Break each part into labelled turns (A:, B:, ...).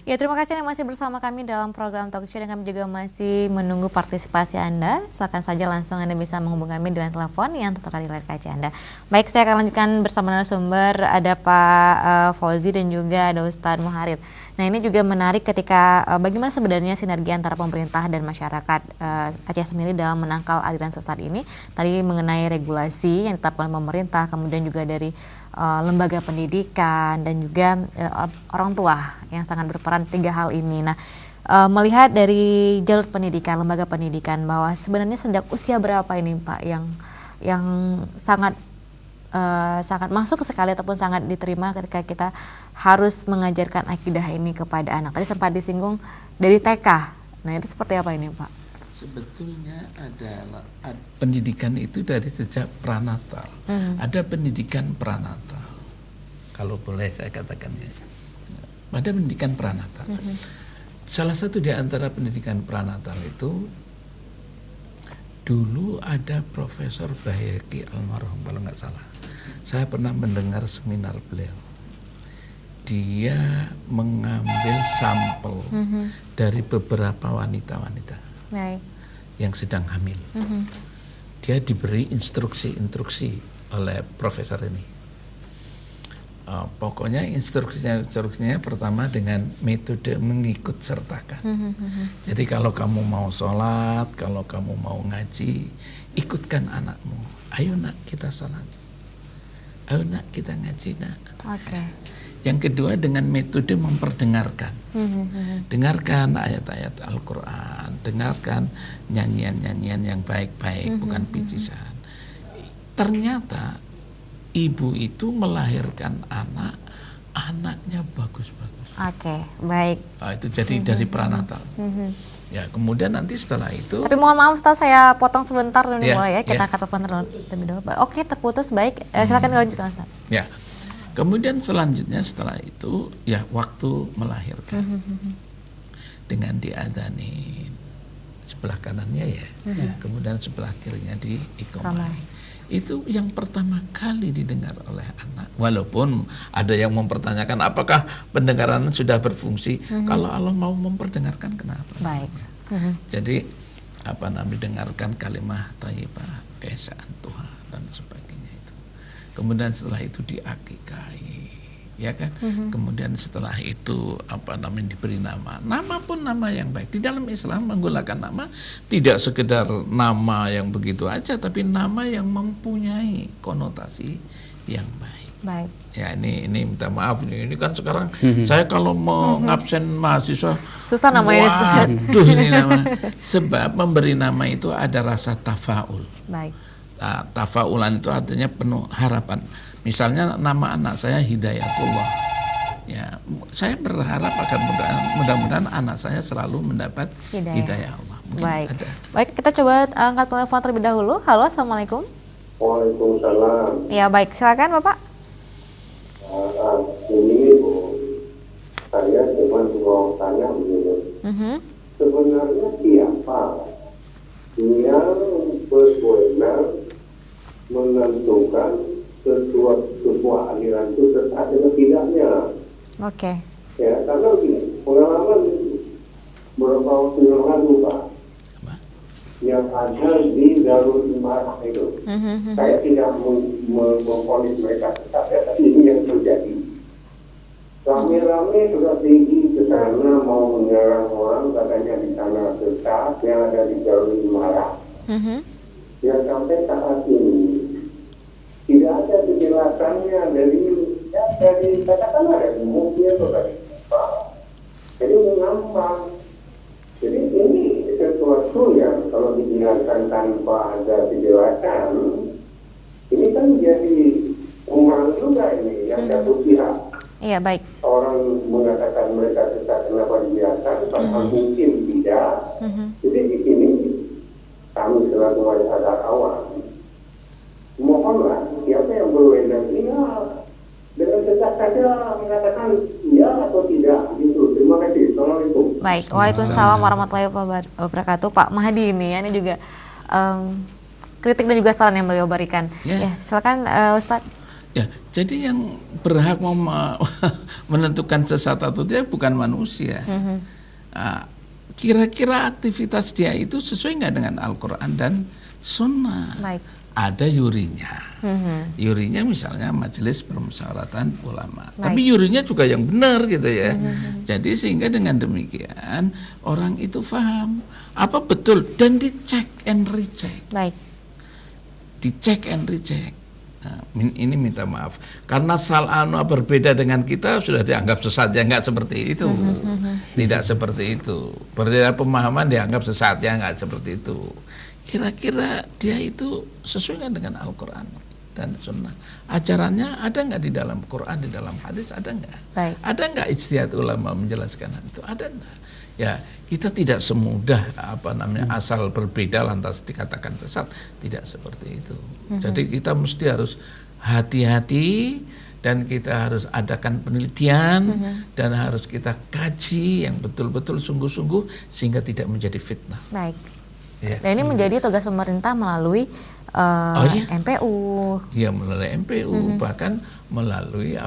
A: Ya, terima kasih yang masih bersama kami dalam program Talk Show dan kami juga masih menunggu partisipasi Anda. Silakan saja langsung Anda bisa menghubungi kami dengan telepon yang tertera di layar kaca Anda. Baik, saya akan lanjutkan bersama narasumber, ada Pak Fauzi dan juga ada Ustadz Muharib. Nah, ini juga menarik ketika bagaimana sebenarnya sinergi antara pemerintah dan masyarakat Aceh sendiri dalam menangkal aliran sesat ini. Tadi mengenai regulasi yang ditetapkan pemerintah, kemudian juga dari lembaga pendidikan dan juga orang tua yang sangat berperan 3 hal ini. Nah, melihat dari jalur pendidikan, lembaga pendidikan, bahwa sebenarnya sejak usia berapa ini Pak yang sangat sangat masuk sekali ataupun sangat diterima ketika kita harus mengajarkan akidah ini kepada anak. Tadi sempat disinggung dari TK. Nah, itu seperti apa ini Pak?
B: Sebetulnya adalah pendidikan itu dari sejak pranatal. Ada pendidikan pranatal, kalau boleh saya katakan ya. Ada pendidikan pranatal. Salah satu di antara pendidikan pranatal itu dulu ada Profesor Bahyaki almarhum kalau nggak salah. Saya pernah mendengar seminar beliau. Dia mengambil sampel dari beberapa wanita-wanita yang sedang hamil. Dia diberi instruksi oleh profesor ini. Pokoknya instruksinya pertama dengan metode mengikut sertakan. Jadi kalau kamu mau sholat, kalau kamu mau ngaji, ikutkan anakmu. Ayo nak kita sholat. Ayo nak kita ngaji nak. Yang kedua dengan metode memperdengarkan. Dengarkan ayat-ayat Al-Quran, dengarkan nyanyian-nyanyian yang baik-baik, bukan picisan. Ternyata ibu itu melahirkan anaknya bagus-bagus.
A: Baik.
B: Nah, itu jadi dari pranatal. Ya, kemudian nanti setelah itu.
A: Tapi mohon maaf Ustaz, saya potong sebentar dulu mulai ya. Kita angkat telepon terlebih dahulu. Oke, terputus, baik. Silakan dilanjutkan Ustaz.
B: Ya. Kemudian selanjutnya setelah itu ya waktu melahirkan. Dengan diadzanin sebelah kanannya ya. Kemudian sebelah kirinya diiqamah. Itu yang pertama kali didengar oleh anak. Walaupun ada yang mempertanyakan apakah pendengaran sudah berfungsi. Kalau Allah mau memperdengarkan, kenapa?
A: Baik.
B: Jadi dengarkan kalimah thayyibah, keesaan Tuhan dan sebagainya itu. Kemudian setelah itu diakikai, ya kan? Kemudian setelah itu diberi nama. Nama pun nama yang baik. Di dalam Islam menggunakan nama tidak sekedar nama yang begitu aja, tapi nama yang mempunyai konotasi yang baik.
A: Baik.
B: Ya ini minta maaf ini kan sekarang saya kalau mau ngabsen mahasiswa
A: susah namanya.
B: Waduh ini nama. Sebab memberi nama itu ada rasa tafaul.
A: Baik.
B: Tafaulan itu artinya penuh harapan. Misalnya nama anak saya Hidayatullah. Ya, saya berharap akan mudah-mudahan anak saya selalu mendapat hidayah Allah.
A: Baik. Baik, kita coba angkat telepon terlebih dahulu. Halo, assalamualaikum.
C: Waalaikumsalam.
A: Ya, baik, silakan Bapak.
C: Ini Bu, saya cuma mau tanya begini. Sebenarnya siapa yang berwenang menentukan sebuah aliran itu sesat atau tidaknya? Ya, karena begini, pengalaman beberapa waktu yang lalu Pak, yang ada di Darul Imarah itu, saya tidak memponis mereka sesat, tapi ini yang terjadi. Rame-rame sudah tinggi ke sana mau menyerang orang, katanya di sana sesat yang ada di Darul Imarah. Ya sampai saat ini tidak ada penjelasannya dari katakanlah dari mungkin atau dari apa. Jadi mengambang. Jadi ini sesuatu yang kalau dijelaskan tanpa ada penjelasan, ini kan jadi kurang juga ini yang satu pihak.
A: Iya, baik.
C: Orang mengatakan mereka sesat kenapa dibiarkan, padahal mungkin tidak. Jadi di sini kami selaku masyarakat awam mohonlah siapa yang berwenang dengan sesat saja mengatakan iya atau tidak gitu. Terima kasih. Assalamualaikum.
A: Baik, waalaikumsalam warahmatullahi wabarakatuh. Pak Mahdi ini juga kritik dan juga saran yang beliau berikan. Ya, silakan Ustadz.
B: Ya, jadi yang berhak menentukan sesat atau tidak bukan manusia. Kira-kira aktivitas dia itu sesuai nggak dengan Al-Quran dan Sunnah?
A: Baik.
B: Ada yurinya. Yurinya misalnya Majelis Permusyawaratan Ulama.
A: Baik.
B: Tapi yurinya juga yang benar gitu ya. Jadi sehingga dengan demikian orang itu paham apa betul dan dicek and recheck.
A: Baik.
B: Dicek and recheck. Nah, ini minta maaf karena berbeda dengan kita sudah dianggap sesat, ya nggak seperti itu. Tidak seperti itu. Berbeda pemahaman dianggap sesat, ya nggak seperti itu. Kira-kira dia itu sesuai dengan Al-Quran dan Sunnah. Ajarannya ada nggak di dalam Quran, di dalam hadis, ada nggak?
A: Baik.
B: Ada nggak ijtihad ulama menjelaskan hal itu? Ada nggak? Ya, kita tidak semudah asal berbeda lantas dikatakan sesat, tidak seperti itu. Jadi kita mesti harus hati-hati dan kita harus adakan penelitian dan harus kita kaji yang betul-betul sungguh-sungguh sehingga tidak menjadi fitnah.
A: Baik.
B: Ya.
A: Dan ini menjadi tugas pemerintah melalui MPU.
B: Ya, melalui MPU, bahkan melalui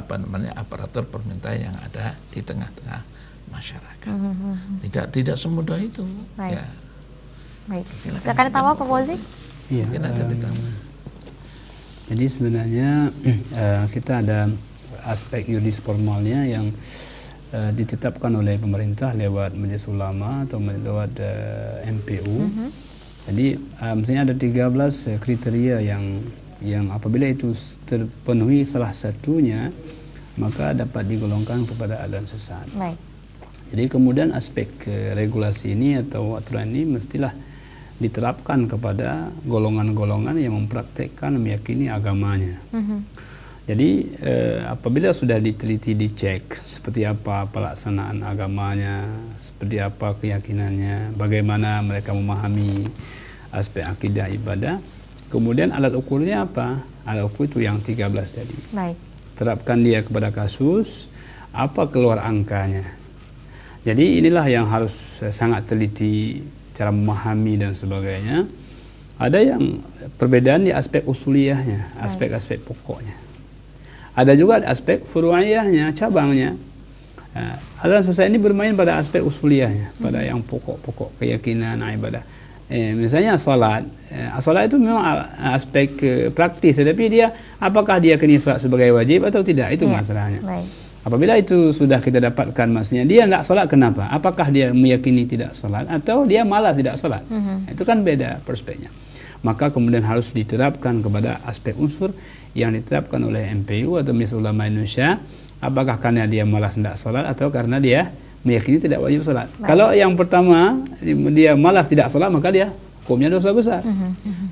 B: aparatur pemerintah yang ada di tengah-tengah masyarakat. Tidak semudah itu.
A: Baik.
B: Ya.
A: Baik. Silakan ditambah Pak Fauzi.
D: Iya.
B: Mungkin ada ditambah.
D: Jadi sebenarnya kita ada aspek yuridis formalnya yang ditetapkan oleh pemerintah lewat Majelis Ulama atau lewat MPU. Jadi misalnya ada 13 kriteria yang apabila itu terpenuhi salah satunya maka dapat digolongkan kepada aliran sesat.
A: Baik.
D: Jadi kemudian aspek regulasi ini atau aturan ini mestilah diterapkan kepada golongan-golongan yang mempraktekkan meyakini agamanya. Jadi apabila sudah diteliti, dicek seperti apa pelaksanaan agamanya, seperti apa keyakinannya, bagaimana mereka memahami aspek akidah ibadah, kemudian alat ukurnya apa? Alat ukur itu yang 13 tadi.
A: Baik.
D: Terapkan dia kepada kasus, apa keluar angkanya. Jadi inilah yang harus sangat teliti cara memahami dan sebagainya. Ada yang perbedaan di aspek usuliyahnya, aspek-aspek pokoknya. Ada juga aspek furu'iyahnya, cabangnya. Aliran sesat ini bermain pada aspek usuliyahnya, pada yang pokok-pokok keyakinan ibadah. Misalnya salat. Salat itu memang aspek praktis, tetapi dia apakah dia kena salat sebagai wajib atau tidak, itu masalahnya.
A: Baik.
D: Apabila itu sudah kita dapatkan, maksudnya dia tidak salat kenapa? Apakah dia meyakini tidak salat atau dia malas tidak salat? Itu kan beda perspeknya. Maka kemudian harus diterapkan kepada aspek unsur yang ditetapkan oleh MPU atau Majelis Ulama Indonesia. Apakah karena dia malas tidak salat atau karena dia meyakini tidak wajib salat? Kalau yang pertama dia malas tidak salat maka dia hukumnya dosa besar.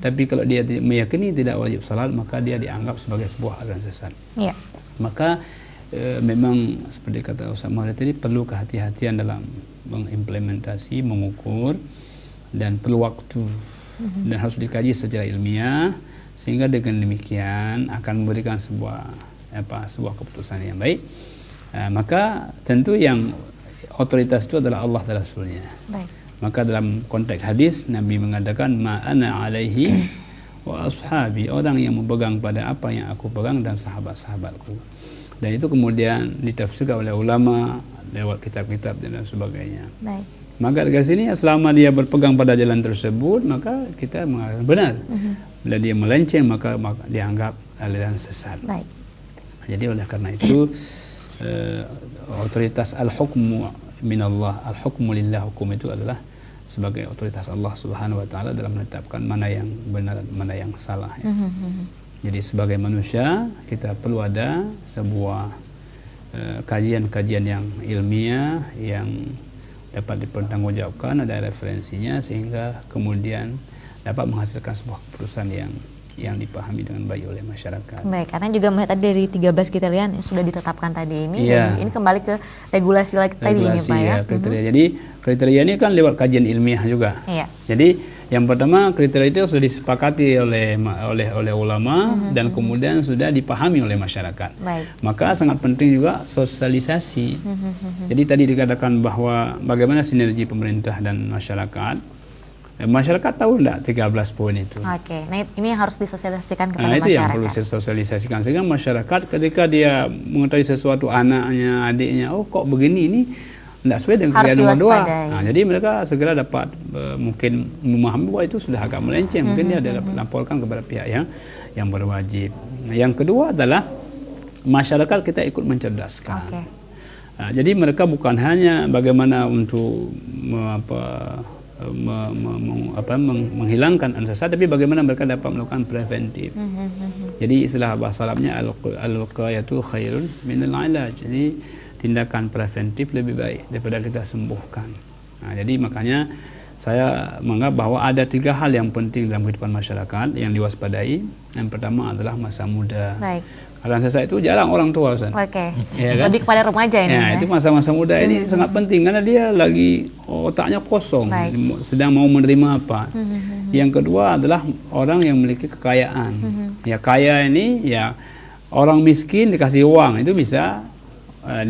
D: Tapi kalau dia meyakini tidak wajib salat maka dia dianggap sebagai sebuah aliran sesat.
A: Iya.
D: Maka memang seperti kata Ustaz Muhammad tadi perlu kehati-hatian dalam mengimplementasi, mengukur dan perlu waktu dan harus dikaji secara ilmiah sehingga dengan demikian akan memberikan sebuah keputusan yang baik. Maka tentu yang otoritas itu adalah Allah dan Rasulnya.
A: Baik.
D: Maka dalam konteks hadis Nabi mengatakan ma ana alaihi wa ashabi, orang yang memegang pada apa yang aku pegang dan sahabat-sahabatku. Dan itu kemudian ditafsirkan oleh ulama lewat kitab-kitab dan sebagainya.
A: Baik.
D: Maka dari sini selama dia berpegang pada jalan tersebut maka kita mengatakan benar. Bila dia melenceng maka dianggap aliran sesat.
A: Baik.
D: Jadi oleh karena itu otoritas al-hukmu minallah, al-hukmu lillah, hukum itu adalah sebagai otoritas Allah Subhanahu wa taala dalam menetapkan mana yang benar dan mana yang salah ya. Jadi sebagai manusia kita perlu ada sebuah kajian-kajian yang ilmiah yang dapat dipertanggungjawabkan, ada referensinya sehingga kemudian dapat menghasilkan sebuah keputusan yang dipahami dengan baik oleh masyarakat.
A: Baik, karena juga melihat dari 13 kriteria yang sudah ditetapkan tadi ini,
D: Iya.
A: dan ini kembali ke regulasi lagi tadi ini Pak ya.
D: Kriteria. Jadi kriteria ini kan lewat kajian ilmiah juga.
A: Iya.
D: Jadi yang pertama kriteria itu sudah disepakati oleh ulama dan kemudian sudah dipahami oleh masyarakat.
A: Baik.
D: Maka sangat penting juga sosialisasi. Jadi tadi dikatakan bahwa bagaimana sinergi pemerintah dan masyarakat. Masyarakat tahu enggak 13 poin itu?
A: Oke, nah ini yang harus disosialisasikan kepada
D: Nah, itu yang
A: masyarakat.
D: perlu disosialisasikan sehingga masyarakat ketika dia mengetahui sesuatu anaknya, adiknya, oh kok begini ini tidak sesuai dengan
A: Harus
D: kriteria nomor 2.
A: diwaspadai.
D: Nah, jadi mereka segera dapat mungkin memahami bahwa itu sudah agak melenceng, mungkin dia dapat laporkan kepada pihak yang berwajib. Nah, yang kedua adalah masyarakat kita ikut mencerdaskan.
A: Oke.
D: Nah, jadi mereka bukan hanya bagaimana untuk menghilangkan ansasat, tapi bagaimana mereka dapat melakukan preventif. Jadi istilah bahasa Arabnya al-wiqayatu khairun minal ilaj. Jadi tindakan preventif lebih baik daripada kita sembuhkan. Nah, jadi makanya saya menganggap bahwa ada 3 hal yang penting dalam kehidupan masyarakat yang diwaspadai. Yang pertama adalah masa muda.
A: Baik.
D: Karena ansasat itu jarang orang tua, Ustaz.
A: Oke.
D: Ya kan?
A: Lebih kepada remaja ini.
D: Ya, itu masa-masa muda ini sangat penting karena dia lagi otaknya kosong,
A: Baik.
D: sedang mau menerima apa. Yang kedua adalah orang yang memiliki kekayaan. Ya, kaya ini ya orang miskin dikasih uang itu bisa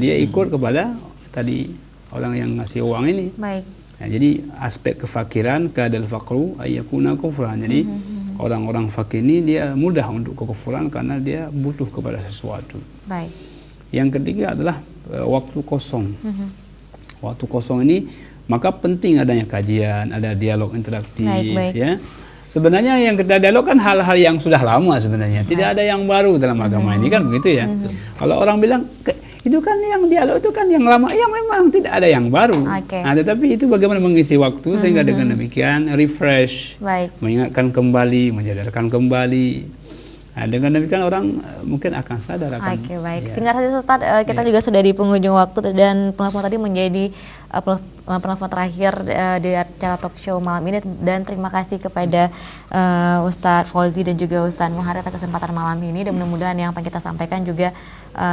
D: dia ikut kepada tadi orang yang ngasih uang ini.
A: Baik.
D: Ya, jadi aspek kefakiran kadal faqru ayyakuna kufran. Jadi orang-orang fakir ini dia mudah untuk kekufuran karena dia butuh kepada sesuatu.
A: Baik.
D: Yang ketiga adalah waktu kosong. Waktu kosong ini maka penting adanya kajian, ada dialog interaktif.
A: Baik.
D: Ya. Sebenarnya yang kita dialog kan hal-hal yang sudah lama sebenarnya. Tidak ada yang baru dalam agama ini kan begitu ya. Kalau orang bilang itu kan yang dialog itu kan yang lama, ya memang tidak ada yang baru.
A: Oke.
D: Nah, tetapi itu bagaimana mengisi waktu sehingga dengan demikian refresh,
A: Baik.
D: mengingatkan kembali, menyadarkan kembali. Nah, dengan demikian orang mungkin akan sadar akan.
A: Oke, baik.
D: Ya.
A: Singkat saja Ustaz, kita juga sudah di penghujung waktu dan penelpon tadi menjadi penelpon terakhir di acara talk show malam ini, dan terima kasih kepada Ustadz Fauzi dan juga Ustadz Muharri atas kesempatan malam ini, dan mudah-mudahan yang akan kita sampaikan juga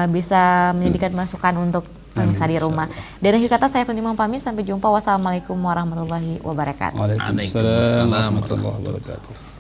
A: bisa menjadikan masukan untuk pemirsa di rumah. Dan akhir kata saya Feni pamit, sampai jumpa. Wassalamualaikum warahmatullahi wabarakatuh.
D: Waalaikumsalam warahmatullahi wabarakatuh.